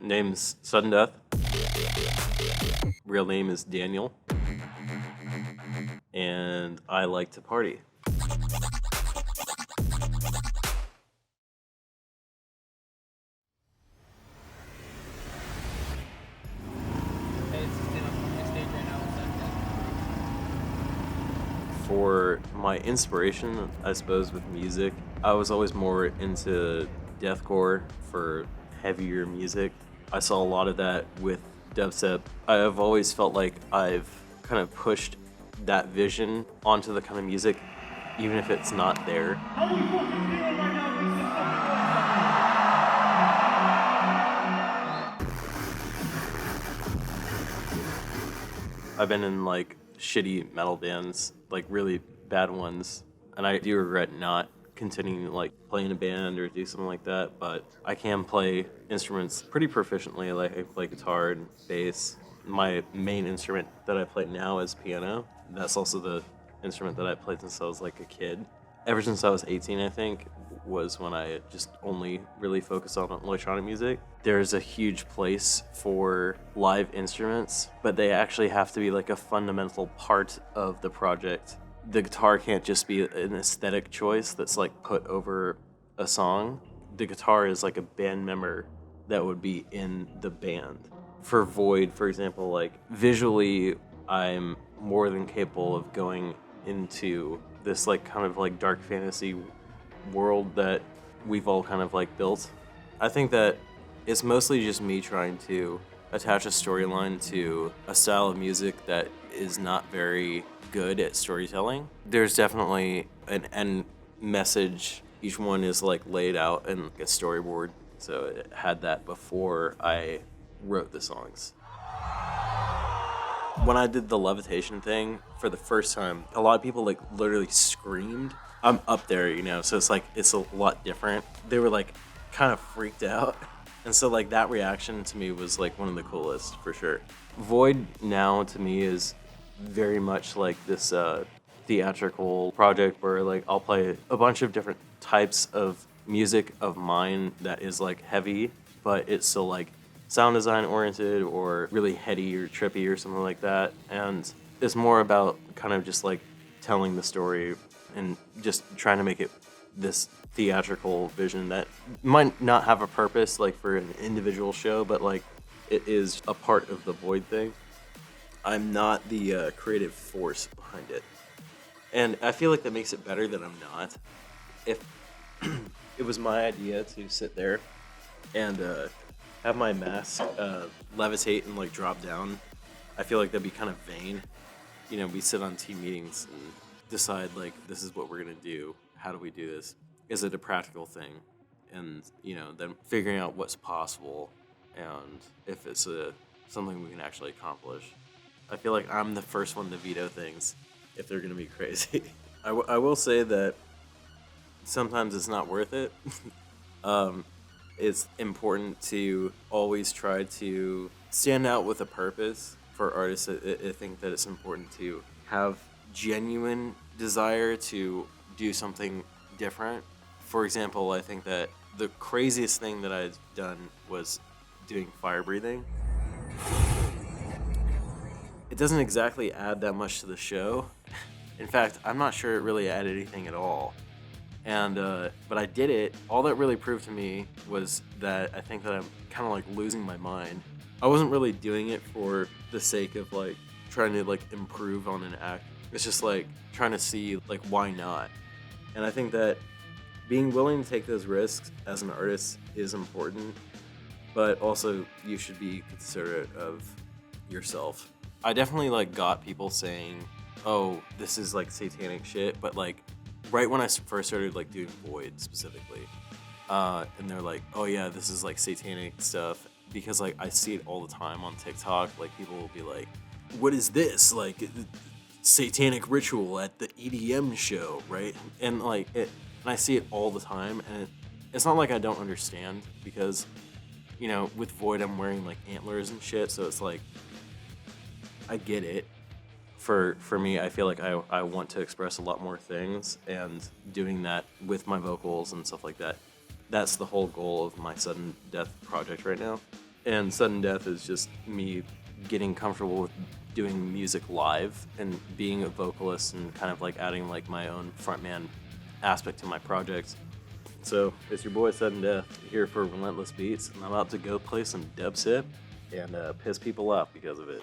Name's Svdden Death. Real name is Daniel. And I like to party. For my inspiration, I suppose, with music, I was always more into deathcore for heavier music. I saw a lot of that with dubstep. I've always felt like I've kind of pushed that vision onto the kind of music, even if it's not there. I've been in like shitty metal bands, like really bad ones, and I do regret not continuing like play in a band or do something like that, but I can play instruments pretty proficiently. Like I play guitar and bass. My main instrument that I play now is piano. That's also the instrument that I played since I was like a kid. Ever since I was 18, I think, was when I just only really focused on electronic music. There's a huge place for live instruments, but they actually have to be like a fundamental part of the project. The guitar can't just be an aesthetic choice that's like put over a song. The guitar is like a band member that would be in the band. For VOYD, for example, like visually, I'm more than capable of going into this like kind of like dark fantasy world that we've all kind of like built. I think that it's mostly just me trying to attach a storyline to a style of music that is not very good at storytelling. There's definitely an end message. Each one is like laid out in a storyboard, so it had that before I wrote the songs. When I did the levitation thing for the first time, a lot of people like literally screamed. I'm up there, you know, so it's like it's a lot different. They were like kind of freaked out. And so like that reaction to me was like one of the coolest for sure. VOYD now to me is very much like this theatrical project where like I'll play a bunch of different types of music of mine that is like heavy, but it's still like sound design oriented or really heady or trippy or something like that. And it's more about kind of just like telling the story and just trying to make it this theatrical vision that might not have a purpose like for an individual show, but like it is a part of the VOYD thing. I'm not the creative force behind it. And I feel like that makes it better that I'm not. If it was my idea to sit there and have my mask levitate and like drop down, I feel like that'd be kind of vain. You know, we sit on team meetings and decide like this is what we're gonna do. How do we do this? Is it a practical thing? And you know, then figuring out what's possible and if it's something we can actually accomplish. I feel like I'm the first one to veto things if they're gonna be crazy. I will say that sometimes it's not worth it. It's important to always try to stand out with a purpose. For artists, I think that it's important to have genuine desire to do something different. For example, I think that the craziest thing that I've done was doing fire breathing. It doesn't exactly add that much to the show. In fact, I'm not sure it really added anything at all. And but I did it. All that really proved to me was that I think that I'm kind of like losing my mind. I wasn't really doing it for the sake of like trying to like improve on an act. It's just like trying to see like why not. And I think that being willing to take those risks as an artist is important, but also you should be considerate of yourself. I definitely like got people saying, "Oh, this is like satanic shit," but like right when I first started like doing VOYD specifically, and they're like, "Oh yeah, this is like satanic stuff," because like I see it all the time on TikTok. Like people will be like, "What is this? Like satanic ritual at the EDM show, right?" And like it, and I see it all the time, and it's not like I don't understand because, you know, with VOYD I'm wearing like antlers and shit, so it's like I get it. For me, I feel like I want to express a lot more things, and doing that with my vocals and stuff like that, that's the whole goal of my Svdden Death project right now. And Sudden Death is just me getting comfortable with doing music live and being a vocalist and kind of like adding like my own frontman aspect to my projects. So it's your boy Svdden Death here for Relentless Beats, and I'm about to go play some dubstep and piss people off because of it.